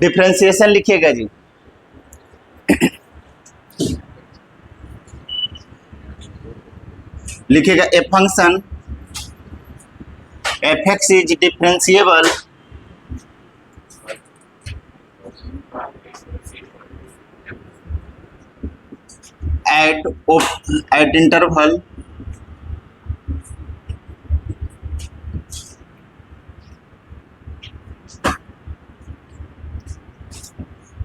Differentiation लिखिएगा जी। लिखिएगा a function f x is differentiable at interval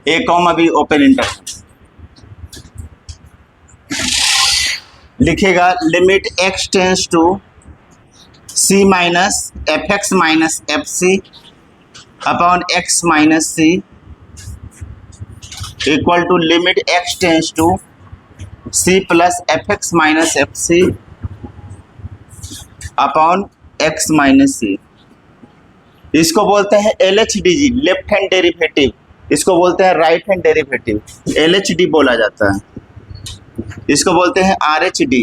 a comma b open interval. लिखेगा limit x tends to c minus f x minus f c upon x minus c equal to limit x tends to c plus f x minus f c upon x minus c. इसको बोलते हैं LHD, left hand derivative. इसको बोलते हैं right hand derivative, LHD बोला जाता है। इसको बोलते हैं RH-D।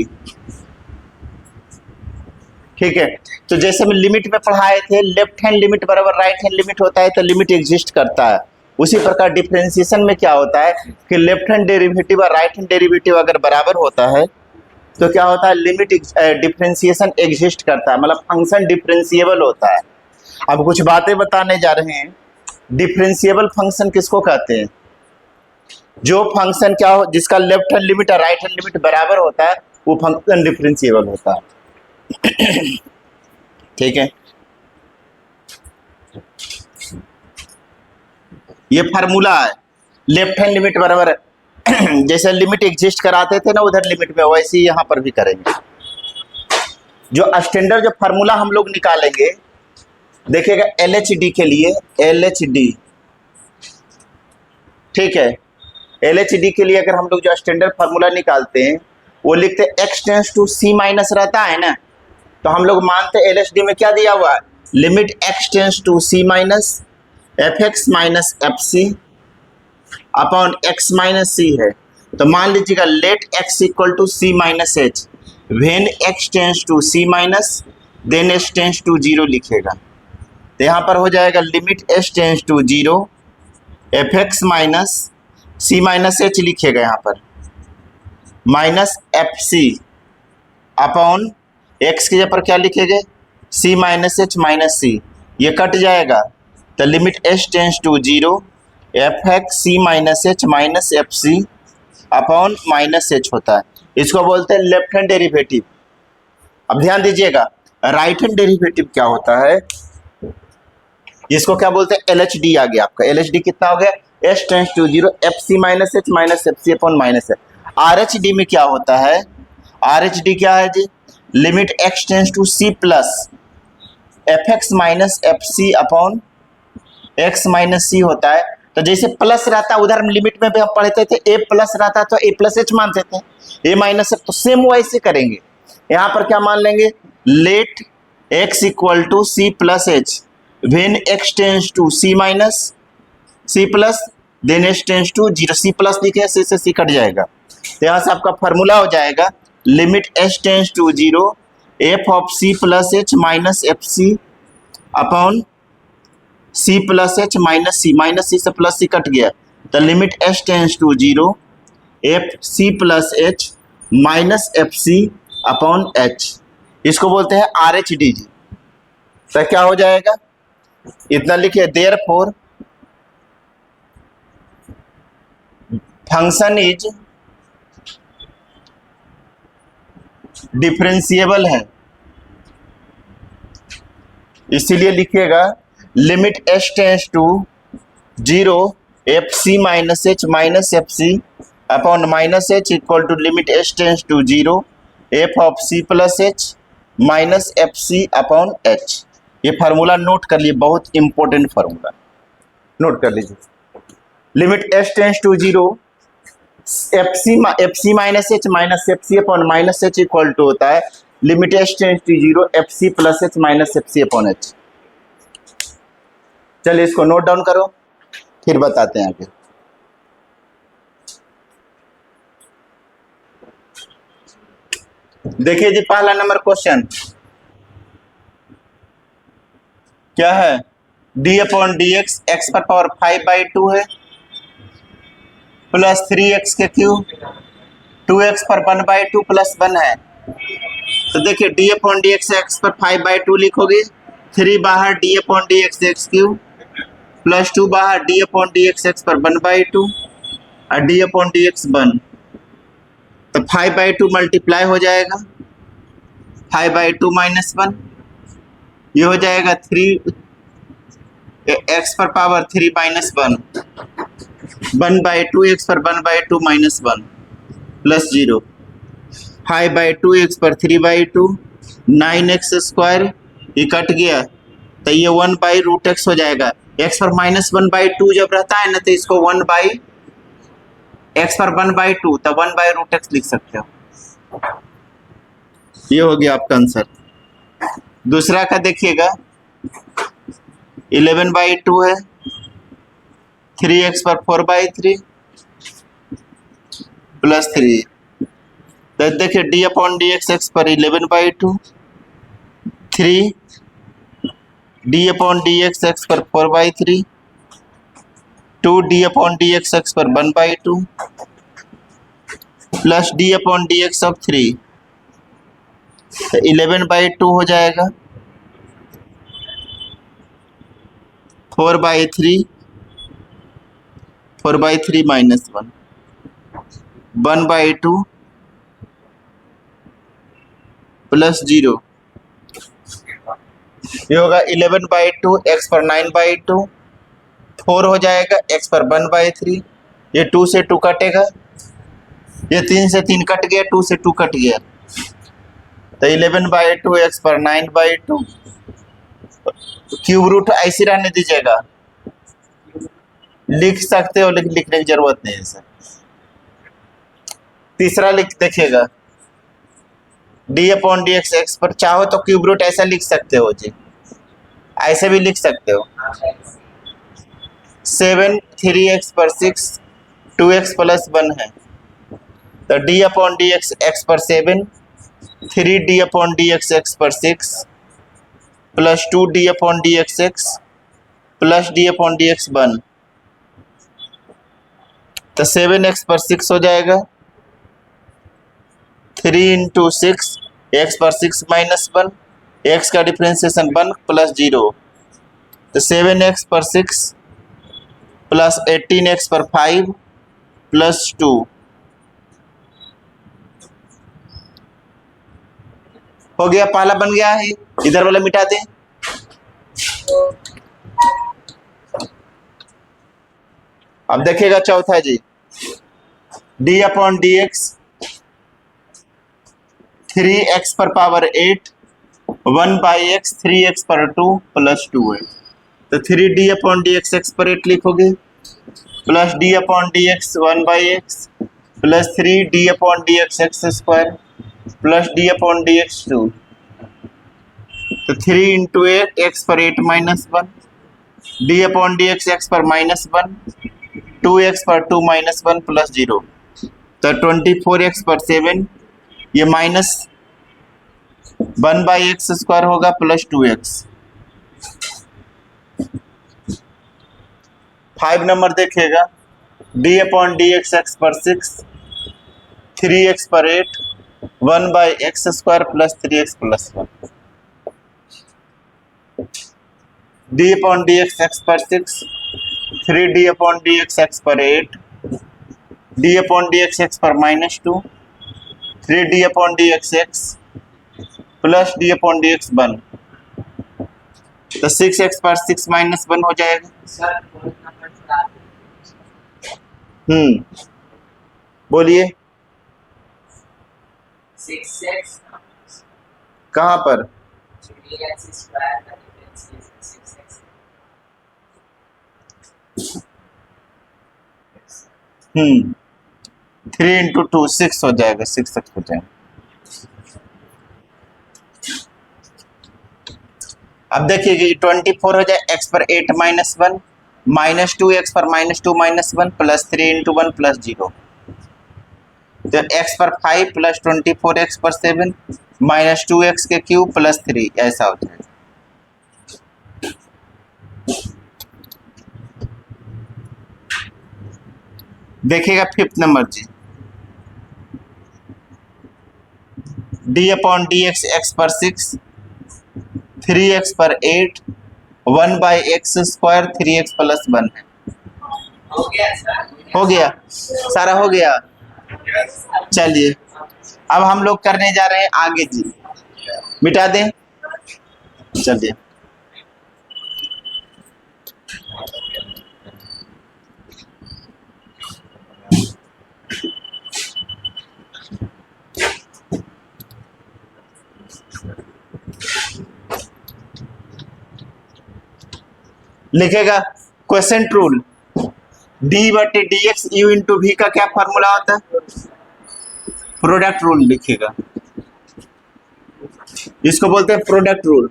ठीक है, तो जैसे हम लिमिट में पढ़ाए थे, लेफ्ट हैंड लिमिट बराबर राइट हैंड लिमिट होता है, तो लिमिट एग्जिस्ट करता है। उसी प्रकार डिफरेंशिएशन में क्या होता है कि लेफ्ट हैंड डेरिवेटिव और राइट हैंड डेरिवेटिव अगर बराबर होता है तो क्या होता है, लिमिट डिफरेंशिएशन एग्जिस्ट करता है, मतलब फंक्शन डिफरेंशिएबल होता है। अब कुछ बातें बताने जा रहे हैं। डिफरेंशिएबल फंक्शन किसको कहते हैं? जो फंक्शन क्या हो, जिसका लेफ्ट हैंड लिमिट और राइट हैंड लिमिट बराबर होता है, वो फंक्शन डिफरेंशिएबल होता है। ठीक है, ये फार्मूला है। लेफ्ट हैंड लिमिट बराबर जैसे लिमिट एग्जिस्ट कराते थे ना उधर लिमिट में, वैसे ही यहां पर भी करेंगे। जो स्टैंडर्ड जो फार्मूला हम लोग निकालेंगे, देखिएगा LHD के लिए, LHD, ठीक है, LHD के लिए अगर हम लोग जो स्टैंडर्ड फार्मूला निकालते हैं वो लिखते हैं x tends to c minus रहता है ना, तो हम लोग मानते हैं LHD में क्या दिया हुआ है, limit x tends to c minus f x minus f c upon x minus c है। तो मान लीजिएगा let x equal to c minus h, when x tends to c minus then h tends to 0 लिखेगा। तो यहाँ पर हो जाएगा limit h tends to 0 f x minus c minus h लिखेगा यहाँ पर minus f c upon x की जगह पर क्या लिखेंगे, c minus h minus c, ये कट जाएगा। तो limit h tends to 0 f x c minus h minus f c upon minus h होता है। इसको बोलते हैं लेफ्ट हैंड डेरिवेटिव। अब ध्यान दीजिएगा, राइट हैंड डेरिवेटिव क्या होता है, इसको क्या बोलते हैं, LHD आ गया आपका। LHD कितना हो गया, h tends to 0 f c minus h minus f c upon minus h. RH-D में क्या होता है, RH-D क्या है जी, limit x tends to c plus f x minus f c upon x minus c होता है। तो जैसे प्लस रहता है उधर लिमिट में भी हम पढ़ते थे, a प्लस रहता है तो a प्लस एच मानते थे, a माइनस एच, तो सेम वैसे करेंगे। यहाँ पर क्या मान लेंगे, let x equal to c plus h when x tends to c minus c plus then h tends to 0, c plus लिखे से c कट जाएगा। तो यहाँ से आपका फार्मूला हो जाएगा limit h tends to 0 f of c plus h minus f c upon c plus h minus c से प्लस सी कट गया। तो limit h tends to 0 f c plus h minus f c upon h, इसको बोलते हैं RH-D जी। तो क्या हो जाएगा, इतना लिखिए, देयरफॉर फंक्शन इज डिफरेंशिएबल है, इसीलिए लिखिएगा limit h tends to 0 f c minus h minus f c upon minus h equal to limit h tends to 0 f of c plus h minus f c upon h. ये formula note कर लिए, बहुत important formula, note कर लीजिए। Limit h tends to 0 f c minus h minus f c upon minus h equal to होता है limit h tends to 0 f c plus h minus f c upon h. चलिए इसको note down करो, फिर बताते हैं आगे। देखिए जी, पहला नंबर क्वेश्चन क्या है, D upon d x x पर पावर 5/2 है प्लस 3x के क्यूब 2x पर 1/2 प्लस 1 है। तो देखिए डी अपॉन डी एक्स पर 5/2 लिखोगे, 3 बाहर D upon d x cube plus 2 बाहर डी अपॉन डी एक्स पर 1/2 और डी अपॉन डी एक्स 1। तो 5/2 मल्टीप्लाई हो जाएगा 5/2 माइनस 1, ये हो जाएगा 3 x पर पावर 3 माइनस 1 1/2 x पर 1/2 माइनस 1 प्लस 0 5/2 x पर 3/2 9x स्क्वायर, ये कट गया तो ये 1/√x हो जाएगा। x पर माइनस 1/2 जब रहता है ना तो इसको 1 x पर 1/2 तो 1/√x लिख सकते हो। ये हो गया आपका आंसर। दूसरा का देखिएगा 11/2 है 3x पर 4/3 प्लस 3। तो देखिए डी अपॉन डी एक्स पर 11/2 3 डी अपॉन डी एक्स पर 4/3 2 डी अपॉन डी एक्स पर 1/2 plus D upon d x of 3 तो 11/2 हो जाएगा 4/3 माइनस 1 1/2 प्लस 0, ये होगा 11/2 x पर 9/2 4 हो जाएगा x पर 1/3, ये 2 से 2 कटेगा, ये 3 से 3 कट गया, 2 से 2 कट गया तो 11/2 x पर 9/2 क्यूब रूट ऐसे रहने दीजिएगा, लिख सकते हो लेकिन लिखने की जरूरत नहीं है सर। तीसरा लिख देखिएगा डी अपॉन डी एक्स पर चाहो तो क्यूब रूट ऐसा लिख सकते हो जी, ऐसे भी लिख सकते हो 7 3x पर 6 2x प्लस 1 है तो डी अपॉन डी एक्स पर 7 3 डी अपॉन डी एक्स पर 6 plus 2 D upon d x plus D upon d x 1 तो 7x पर 6 हो जाएगा 3 इंटू 6 x पर 6 माइनस 1 x का डिफ्रेंसिएशन 1 प्लस 0 तो 7x पर 6 प्लस 18x पर 5 प्लस 2 हो गया, पहला बन गया है, इधर वाला मिटा दें। अब देखिएगा चौथा जी d upon d x 3x पर पावर 8 1/x 3x पर 2 प्लस 2 है तो 3d अपॉन डी एक्स पर 8 लिखोगे plus d upon d x 1/x plus 3d upon d x x square plus d upon d x 2 तो 3 into 8 x पर 8 minus 1 d upon d x x पर minus 1 2x पर 2 minus 1 plus 0 तो 24x पर 7 ये minus 1/x square होगा plus 2x। 5 number देखिएगा d upon d x पर 6 3x पर 8 1/x square plus 3x plus 1 d upon d x पर 6 3d अपॉन डी एक्स पर 8 d अपॉन डी एक्स पर minus 2 3d upon d x plus d upon d x 1 तो 6x पर 6 minus 1 हो जाएगा। बोलिए 6x कहाँ पर 3x स्क्वायर का डिफरेंस 6x 3 इंटू 2 6 हो जाएगा 6x हो जाएगा। अब देखिए 24 हो जाए x पर 8 माइनस 1 माइनस 2 x पर minus 2 minus 1 plus 3 into 1 plus 0 तो x पर 5 प्लस 24x पर 7 माइनस 2x के क्यूब प्लस 3 ऐसा हो जाएगा। देखिएगा 5th नंबर जी, d upon d x x पर 6, 3x पर 8, 1/x² 3x प्लस 1 है। हो गया सर? हो गया, सारा हो गया। चलिए अब हम लोग करने जा रहे हैं आगे जी, मिटा दें। चलिए लिखेगा क्वेश्चन रूल, डी बटे डी एक्स यू इंटू भी का क्या फॉर्मूला होता है? प्रोडक्ट रूल लिखेगा, इसको बोलते हैं प्रोडक्ट रूल।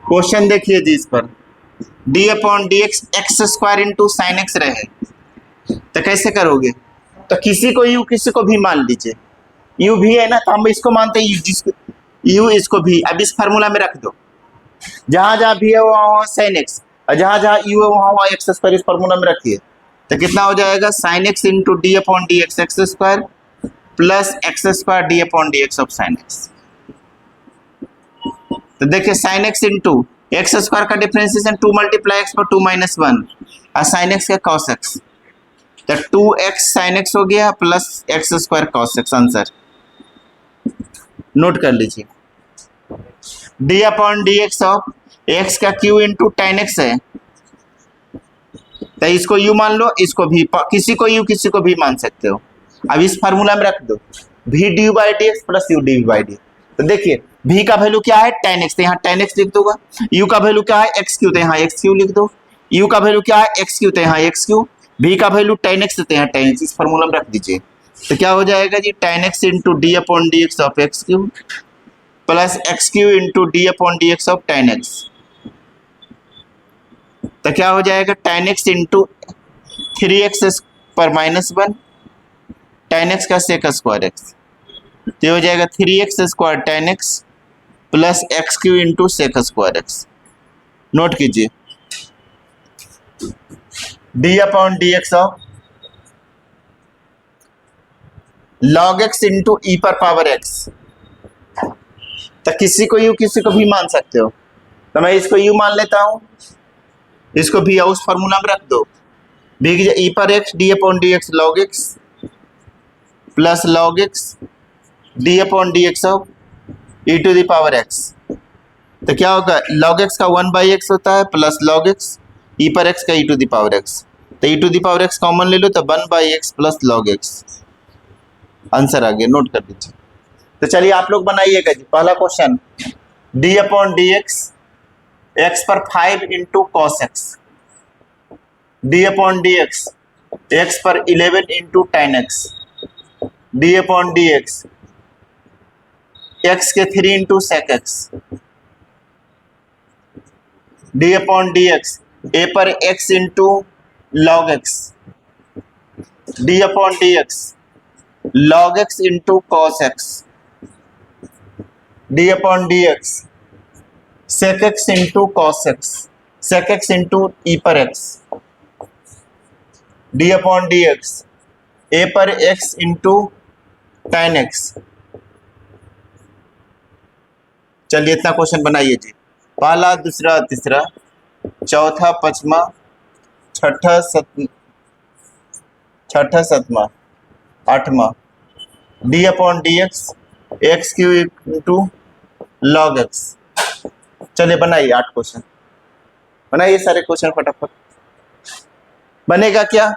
क्वेश्चन देखिए जी, इस पर D upon d x x square into sine x रहे, तो कैसे करोगे? तो किसी को यू किसी को भी मान लीजिए, यू भी है ना, तो हम इसको मानते हैं यू, जिसको यू इसको भी। अब इस फार्मूला में रख दो, जहां जहां भी है वहां साइन एक्स, और जहां जहां यू है वहां एक्स स्क्वायर इस फार्मूला में रखिए, तो कितना हो जाएगा? Sine x into d upon d x x square plus x square D upon d x of sine x. तो देखिए sine x into x square का डिफरेंशिएशन 2 × x पर 2 - 1 और साइन एक्स का कॉस एक्स, तो 2x साइन एक्स हो गया plus x square cos x. Answer note कर लीजिए, D upon d x of x का क्यू इंटू टेन एक्स है, तो इसको यू मान लो, इसको भी, किसी को यू किसी को भी मान सकते हो। अब इस फार्मूला में रख दो भी D you by D x plus U D by D. तो देखिए भी का वैल्यू क्या है? टेन एक्स, तो यहाँ टेन एक्स लिख दूंगा। यू का वैल्यू क्या है? एक्स क्यू, तो यहाँ एक्स क्यू लिख दो। यू का वैल्यू क्या है? एक्स क्यू, तो यहाँ एक्स क्यू। भी का वैल्यू टेन एक्स, तो यहाँ टेन एक्स, इस फार्मूला में रख दीजिए। तो क्या हो जाएगा जी? Tan x into d upon d x of x cube plus x cube into d upon d x of tan x. तो क्या हो जाएगा? टेन एक्स इंटू 3x पर -1 टेन एक्स का सेक स्क्वायर एक्स, तो हो जाएगा 3x² tan x plus x cube into sec square x. Note कीजिए, d upon d x of log x into e पर पावर एक्स, तो किसी को यू किसी को भी मान सकते हो, तो मैं इसको यू मान लेता हूं, इसको भी उस फॉर्मूला में रख दो। भी ई पर x d upon d x log x plus log x d upon d x of e to the power x. तो क्या होगा? लॉग एक्स का 1/x होता है प्लस लॉग एक्स ई पर एक्स का e to the power x, तो e to the power x common ले लो, तो 1/x plus log x. Answer आ गया, नोट कर दीजिए। तो चलिए आप लोग बनाइएगा जी। पहला question, d upon d x x पर 5 into cos x, d upon d x x पर 11 into tan x, d upon d x x के 3 into sec x, d upon d x a पर x into log x, d upon d x log x into cos x, d upon d x sec x into cos x, sec x into e पर x, d upon d x a पर x into tan x. चलिए इतना question बनाइए जी। पहला, दूसरा, तीसरा, चौथा, पांचवा, छठा, सातवां, आठवां, D upon d x cube into log x. चलिए बनाइए 8 क्वेश्चन, बनाइए सारे क्वेश्चन फटाफट। बनेगा क्या?